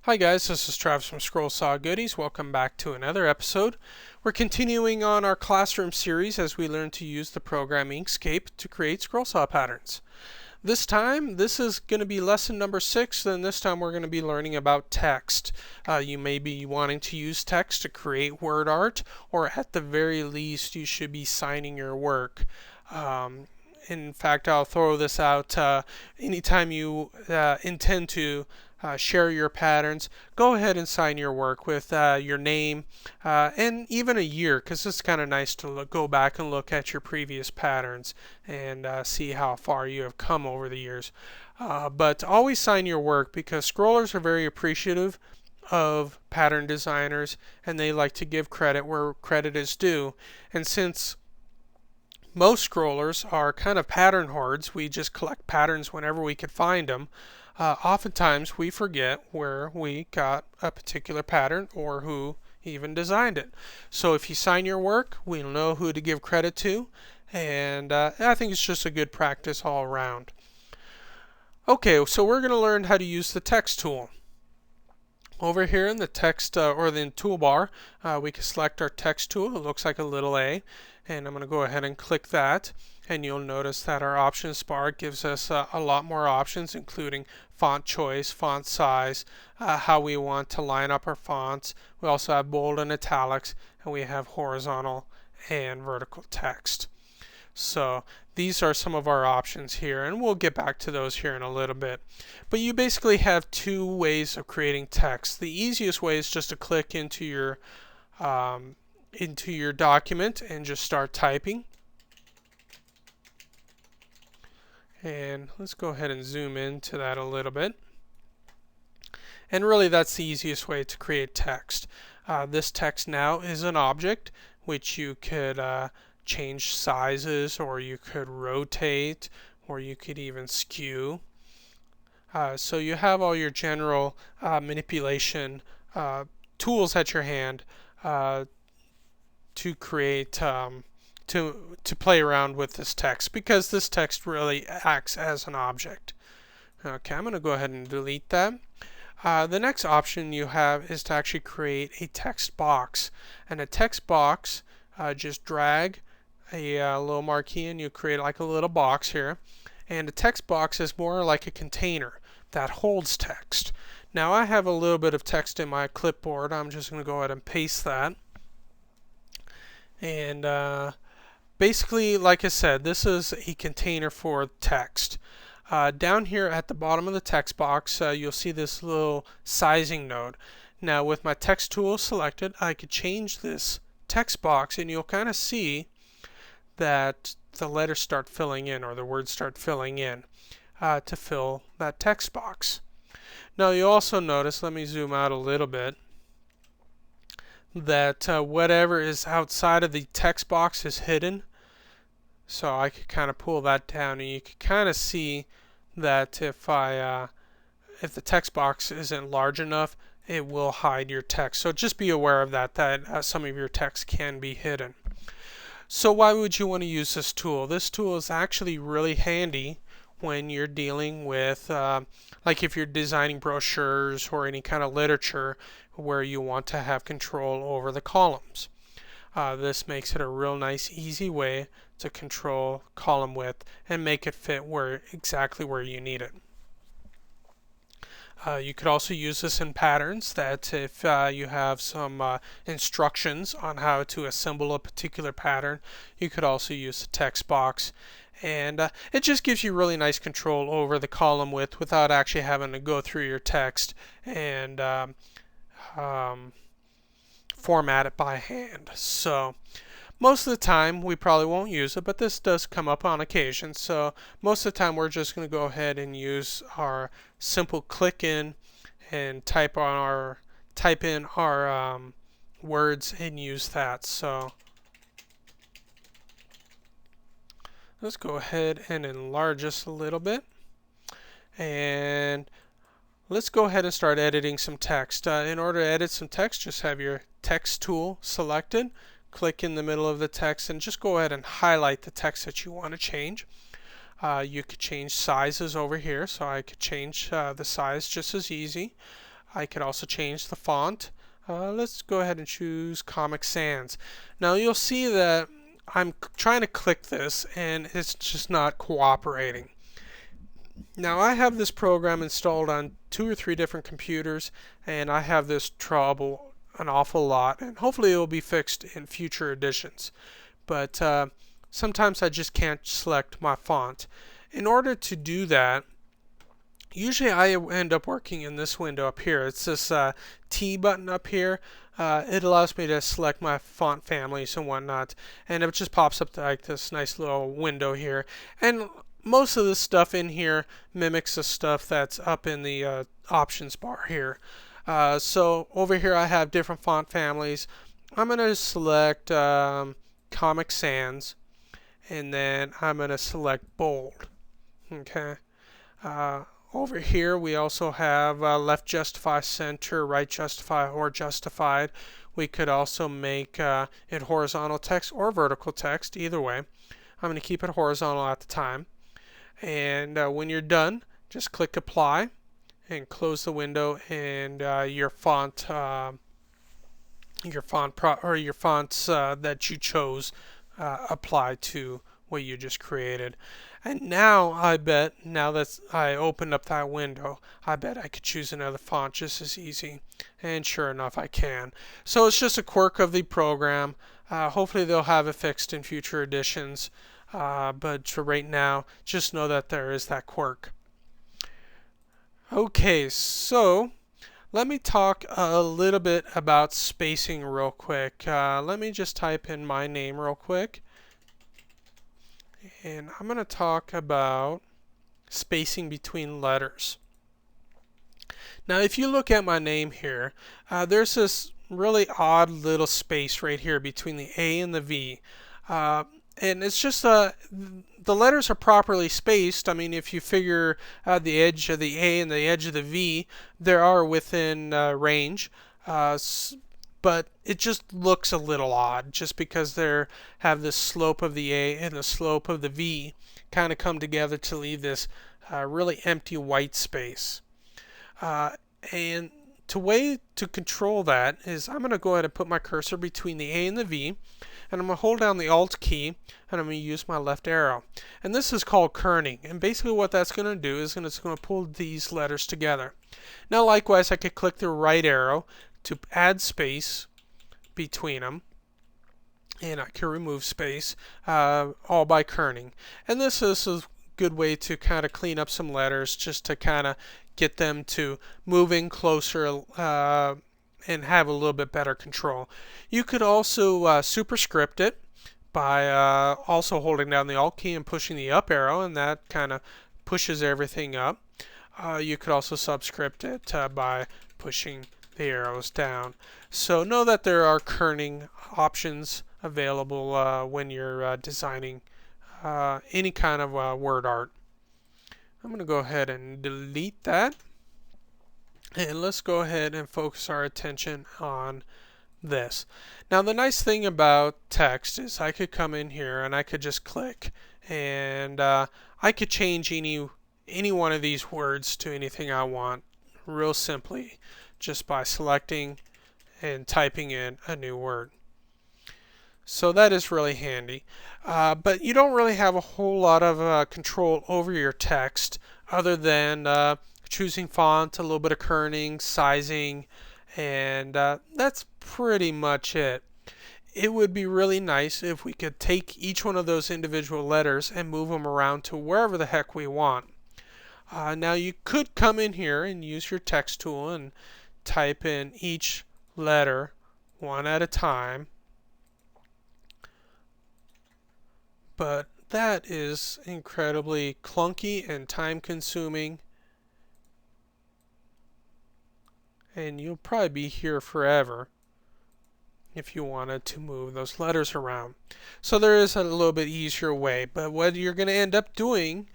Hi guys, this is Travis from Scroll Saw Goodies. Welcome back to another episode. We're continuing on our classroom series as we learn to use the program Inkscape to create scroll saw patterns. This time, this is going to be lesson number 6, and this time we're going to be learning about text. You may be wanting to use text to create word art, or at the very least, you should be signing your work. In fact, I'll throw this out anytime you intend to share your patterns, go ahead and sign your work with your name and even a year, because it's kind of nice to go back and look at your previous patterns and see how far you have come over the years. But always sign your work, because scrollers are very appreciative of pattern designers, and they like to give credit where credit is due. And since most scrollers are kind of pattern hoards, we just collect patterns whenever we could find them. Oftentimes we forget where we got a particular pattern or who even designed it. So if you sign your work, we'll know who to give credit to, and I think it's just a good practice all around. Okay, so we're going to learn how to use the text tool. Over here in the text or the toolbar, we can select our text tool. It looks like a little A, and I'm going to go ahead and click that, and you'll notice that our options bar gives us a lot more options, including font choice, font size, how we want to line up our fonts. We also have bold and italics, and we have horizontal and vertical text. So these are some of our options here, and we'll get back to those here in a little bit. But you basically have two ways of creating text. The easiest way is just to click into your document and just start typing. And let's go ahead and zoom into that a little bit. And really, that's the easiest way to create text. This text now is an object, which you could change sizes, or you could rotate, or you could even skew. So you have all your general manipulation tools at your hand to create to play around with this text, because this text really acts as an object. Okay, I'm going to go ahead and delete that. The next option you have is to actually create a text box. And a text box, just drag a little marquee and you create like a little box here. And a text box is more like a container that holds text. Now I have a little bit of text in my clipboard. I'm just going to go ahead and paste that. And basically, like I said, this is a container for text. Down here at the bottom of the text box, you'll see this little sizing node. Now with my text tool selected, I could change this text box, and you'll kind of see that the letters start filling in, or the words start filling in to fill that text box. Now you also notice, let me zoom out a little bit, that whatever is outside of the text box is hidden. So I could kind of pull that down, and you can kind of see that if the text box isn't large enough, it will hide your text. So just be aware of that some of your text can be hidden. So why would you want to use this tool? This tool is actually really handy when you're dealing with, like if you're designing brochures or any kind of literature where you want to have control over the columns. This makes it a real nice, easy way to control column width and make it fit exactly where you need it. You could also use this in patterns, that if you have some instructions on how to assemble a particular pattern, you could also use the text box. And it just gives you really nice control over the column width without actually having to go through your text and format it by hand. So most of the time we probably won't use it, but this does come up on occasion. So most of the time we're just going to go ahead and use our simple click in and type in our words and use that. So let's go ahead and enlarge this a little bit, and let's go ahead and start editing some text. In order to edit some text, just have your text tool selected, click in the middle of the text, and just go ahead and highlight the text that you want to change. You could change sizes over here, so I could change the size just as easy. I could also change the font. Let's go ahead and choose Comic Sans. Now you'll see that I'm trying to click this and it's just not cooperating. Now I have this program installed on 2 or 3 different computers, and I have this trouble an awful lot, and hopefully it will be fixed in future editions. But sometimes I just can't select my font. In order to do that, usually I end up working in this window up here. It's this T button up here. It allows me to select my font families and whatnot, and it just pops up like this nice little window here. And most of the stuff in here mimics the stuff that's up in the options bar here. So over here I have different font families. I'm going to select Comic Sans, and then I'm going to select bold. Okay. Over here we also have left justify, center, right justify, or justified. We could also make it horizontal text or vertical text, either way. I'm going to keep it horizontal at the time. And when you're done, just click apply and close the window, and your fonts that you chose apply to what you just created. And now I bet, now that I opened up that window, I bet I could choose another font just as easy. And sure enough, I can. So it's just a quirk of the program. Hopefully they'll have it fixed in future editions. But for right now, just know that there is that quirk. Okay, so let me talk a little bit about spacing real quick. Let me just type in my name real quick. And I'm going to talk about spacing between letters. Now, if you look at my name here, there's this really odd little space right here between the A and the V. And it's just the letters are properly spaced. I mean, if you figure the edge of the A and the edge of the V, they are within range. But it just looks a little odd just because they have this slope of the A and the slope of the V kind of come together to leave this really empty white space. And the way to control that is I'm going to go ahead and put my cursor between the A and the V, and I'm going to hold down the Alt key, and I'm going to use my left arrow. And this is called kerning, and basically what that's going to do is it's going to pull these letters together. Now likewise, I could click the right arrow to add space between them, and I can remove space all by kerning. And this is a good way to kind of clean up some letters, just to kind of get them to move in closer and have a little bit better control. You could also superscript it by also holding down the Alt key and pushing the up arrow, and that kind of pushes everything up. You could also subscript it by pushing the arrows down. So know that there are kerning options available when you're designing any kind of word art. I'm going to go ahead and delete that, and let's go ahead and focus our attention on this. Now the nice thing about text is I could come in here and I could just click, and I could change any one of these words to anything I want real simply just by selecting and typing in a new word. So that is really handy. But you don't really have a whole lot of control over your text other than choosing font, a little bit of kerning, sizing, and that's pretty much it. It would be really nice if we could take each one of those individual letters and move them around to wherever the heck we want. Now you could come in here and use your text tool and type in each letter one at a time, but that is incredibly clunky and time consuming, and you'll probably be here forever if you wanted to move those letters around. So there is a little bit easier way, but what you're going to end up doing,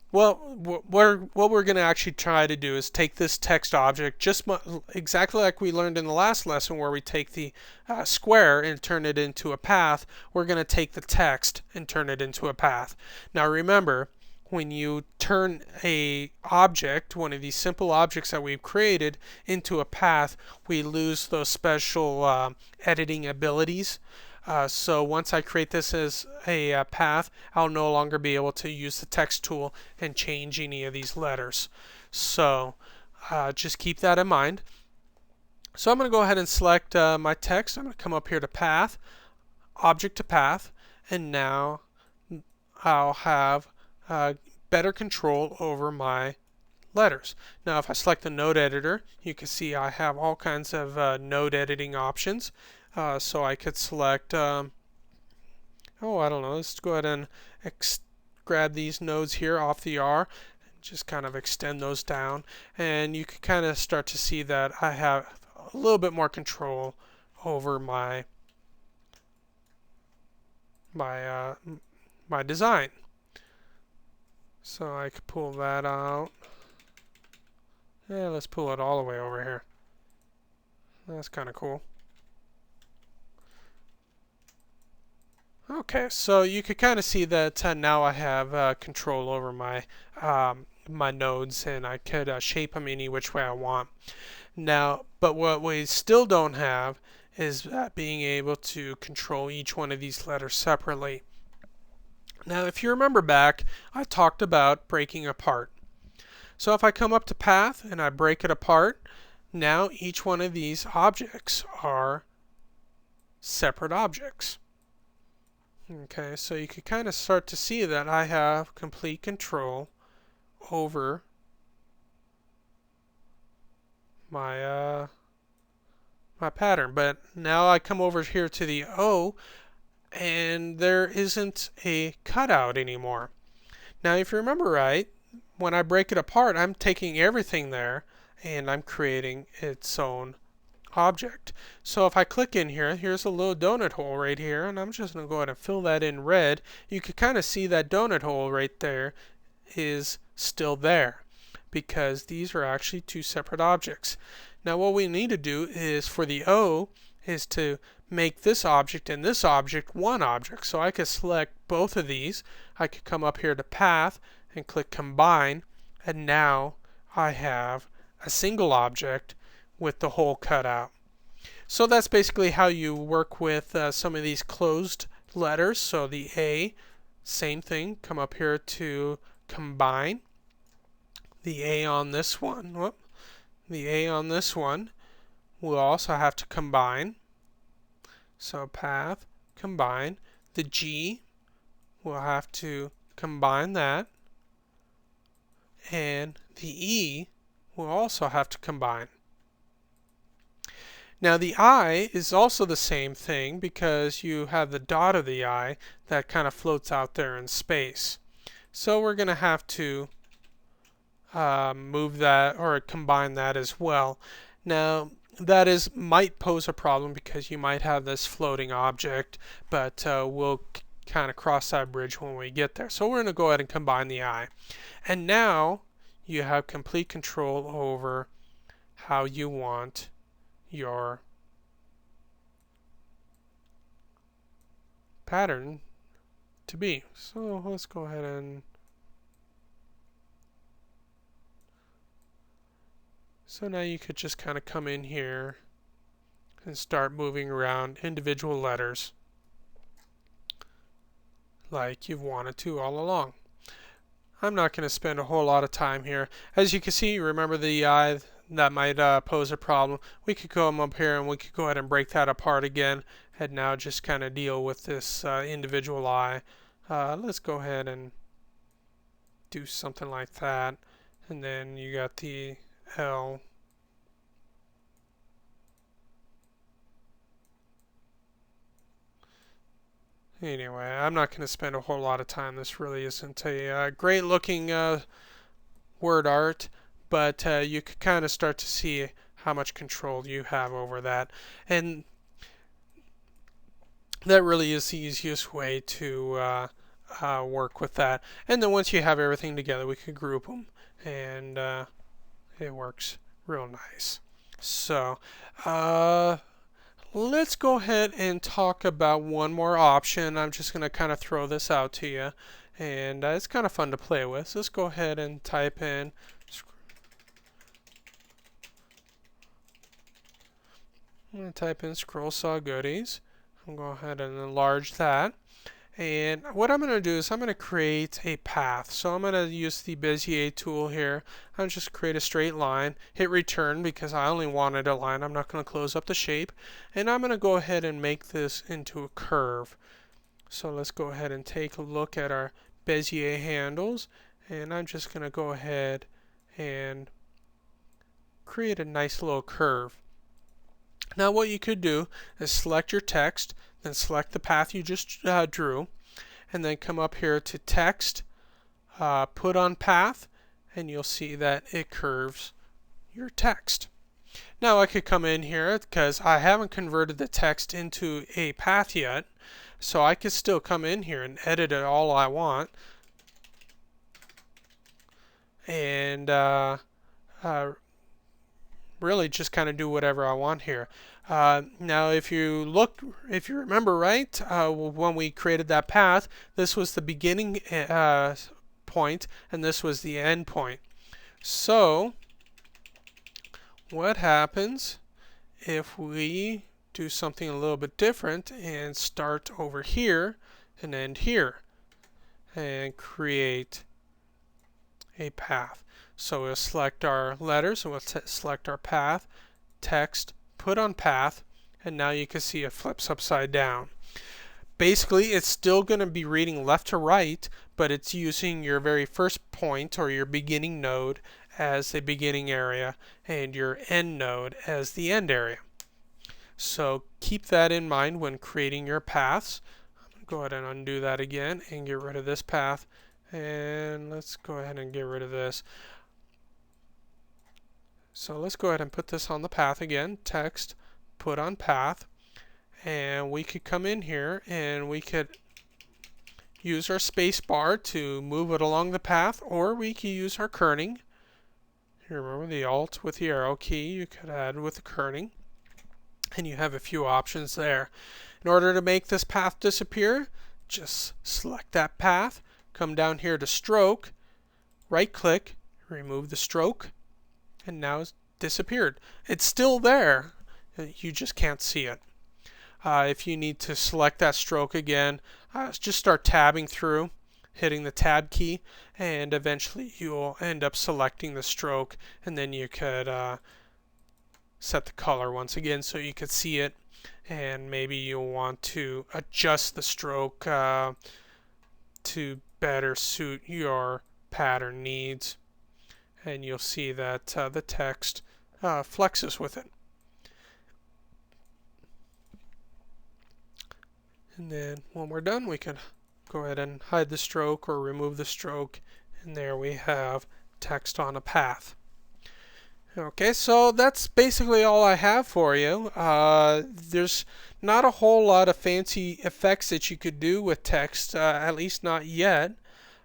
well, what we're going to actually try to do is take this text object, just exactly like we learned in the last lesson where we take the square and turn it into a path. We're going to take the text and turn it into a path. Now remember, when you turn a object, one of these simple objects that we've created, into a path, we lose those special editing abilities. So once I create this as a path, I'll no longer be able to use the text tool and change any of these letters. So just keep that in mind. So I'm going to go ahead and select my text. I'm going to come up here to Path, Object to Path, and now I'll have better control over my letters. Now if I select the node editor, you can see I have all kinds of node editing options. So I could select, I don't know, let's go ahead and grab these nodes here off the R, and just kind of extend those down, and you can kind of start to see that I have a little bit more control over my design. So I could pull that out. Yeah, let's pull it all the way over here. That's kind of cool. Okay, so you could kind of see that now I have control over my my nodes, and I could shape them any which way I want. Now, but what we still don't have is being able to control each one of these letters separately. Now, if you remember back, I talked about breaking apart. So if I come up to Path and I break it apart, now each one of these objects are separate objects. Okay, so you can kind of start to see that I have complete control over my my pattern. But now I come over here to the O, and there isn't a cutout anymore. Now if you remember right, when I break it apart, I'm taking everything there and I'm creating its own object. So if I click in here, here's a little donut hole right here, and I'm just going to go ahead and fill that in red. You can kind of see that donut hole right there is still there because these are actually two separate objects. Now what we need to do is for the O is to make this object and this object one object. So I could select both of these. I could come up here to Path and click Combine, and now I have a single object with the hole cut out. So that's basically how you work with some of these closed letters. So the A, same thing, come up here to Combine. The A on this one, the A on this one will also have to combine. So Path, Combine. The G will have to combine that. And the E will also have to combine. Now the I is also the same thing because you have the dot of the I that kind of floats out there in space. So we're going to have to move that or combine that as well. Now that might pose a problem because you might have this floating object, but we'll kind of cross that bridge when we get there. So we're going to go ahead and combine the I. And now you have complete control over how you want your pattern to be. So let's go ahead and so now you could just kind of come in here and start moving around individual letters like you've wanted to all along. I'm not going to spend a whole lot of time here. As you can see, remember the I that might pose a problem. We could come up here and we could go ahead and break that apart again and now just kind of deal with this individual I. Let's go ahead and do something like that. And then you got the L. Anyway, I'm not going to spend a whole lot of time. This really isn't a great looking word art, but you could kind of start to see how much control you have over that. And that really is the easiest way to work with that. And then once you have everything together, we could group them, and it works real nice. So let's go ahead and talk about one more option. I'm just going to kind of throw this out to you, and it's kind of fun to play with. So let's go ahead and type in I'm going to type in scroll saw goodies. I'm going to go ahead and enlarge that. And what I'm going to do is I'm going to create a path. So I'm going to use the Bezier tool here. I'll just create a straight line, hit return because I only wanted a line. I'm not going to close up the shape. And I'm going to go ahead and make this into a curve. So let's go ahead and take a look at our Bezier handles. And I'm just going to go ahead and create a nice little curve. Now what you could do is select your text, then select the path you just drew, and then come up here to text, put on path, and you'll see that it curves your text. Now I could come in here because I haven't converted the text into a path yet, so I could still come in here and edit it all I want, and really just kind of do whatever I want here. Now if you remember right, when we created that path, this was the beginning point and this was the end point. So what happens if we do something a little bit different and start over here and end here and create a path? So we'll select our letters and we'll select our path, text, put on path, and now you can see it flips upside down. Basically, it's still going to be reading left to right, but it's using your very first point or your beginning node as the beginning area and your end node as the end area. So keep that in mind when creating your paths. I'm going to go ahead and undo that again and get rid of this path. And let's go ahead and get rid of this. So let's go ahead and put this on the path again, text, put on path, and we could come in here and we could use our space bar to move it along the path, or we could use our kerning. You remember the Alt with the arrow key, you could add with the kerning, and you have a few options there. In order to make this path disappear, just select that path, come down here to stroke, right click, remove the stroke, and now it's disappeared. It's still there, you just can't see it. If you need to select that stroke again, just start tabbing through, hitting the tab key, and eventually you'll end up selecting the stroke, and then you could set the color once again so you could see it, and maybe you'll want to adjust the stroke to better suit your pattern needs. And you'll see that the text flexes with it. And then when we're done, we can go ahead and hide the stroke or remove the stroke, and there we have text on a path. Okay, so that's basically all I have for you. There's not a whole lot of fancy effects that you could do with text, at least not yet.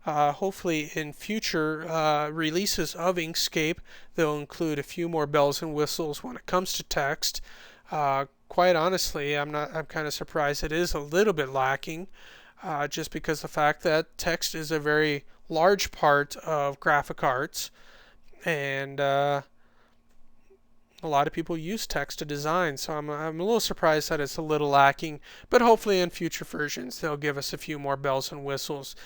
Hopefully in future releases of Inkscape, they'll include a few more bells and whistles when it comes to text. Quite honestly, I'm kind of surprised it is a little bit lacking, just because the fact that text is a very large part of graphic arts, and a lot of people use text to design, so I'm a little surprised that it's a little lacking, but hopefully in future versions they'll give us a few more bells and whistles.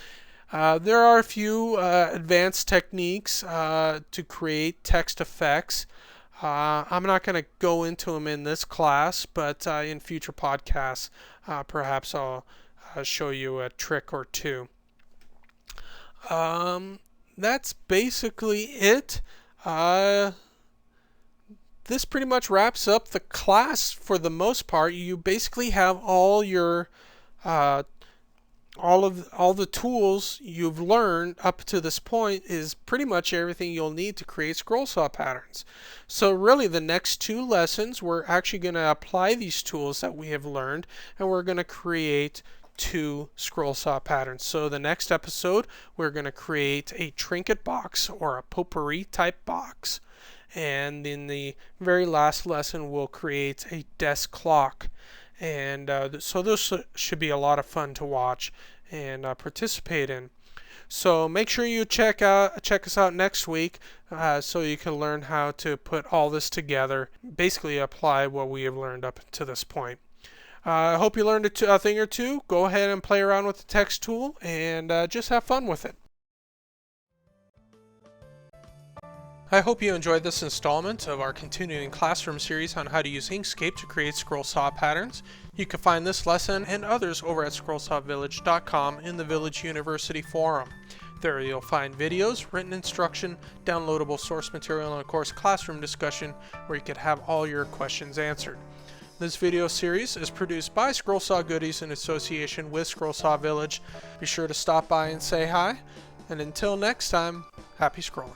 There are a few advanced techniques to create text effects. I'm not going to go into them in this class, but in future podcasts, perhaps I'll show you a trick or two. That's basically it. This pretty much wraps up the class for the most part. You basically have all your all the tools you've learned up to this point is pretty much everything you'll need to create scroll saw patterns. So really the next two lessons we're actually going to apply these tools that we have learned, and we're going to create two scroll saw patterns. So the next episode we're going to create a trinket box or a potpourri type box, and in the very last lesson we'll create a desk clock. And so this should be a lot of fun to watch and participate in. So make sure you check us out next week so you can learn how to put all this together, basically apply what we have learned up to this point. I hope you learned a thing or two. Go ahead and play around with the text tool and just have fun with it. I hope you enjoyed this installment of our continuing classroom series on how to use Inkscape to create scroll saw patterns. You can find this lesson and others over at scrollsawvillage.com in the Village University forum. There you'll find videos, written instruction, downloadable source material, and of course classroom discussion where you can have all your questions answered. This video series is produced by Scroll Saw Goodies in association with Scroll Saw Village. Be sure to stop by and say hi, and until next time, happy scrolling.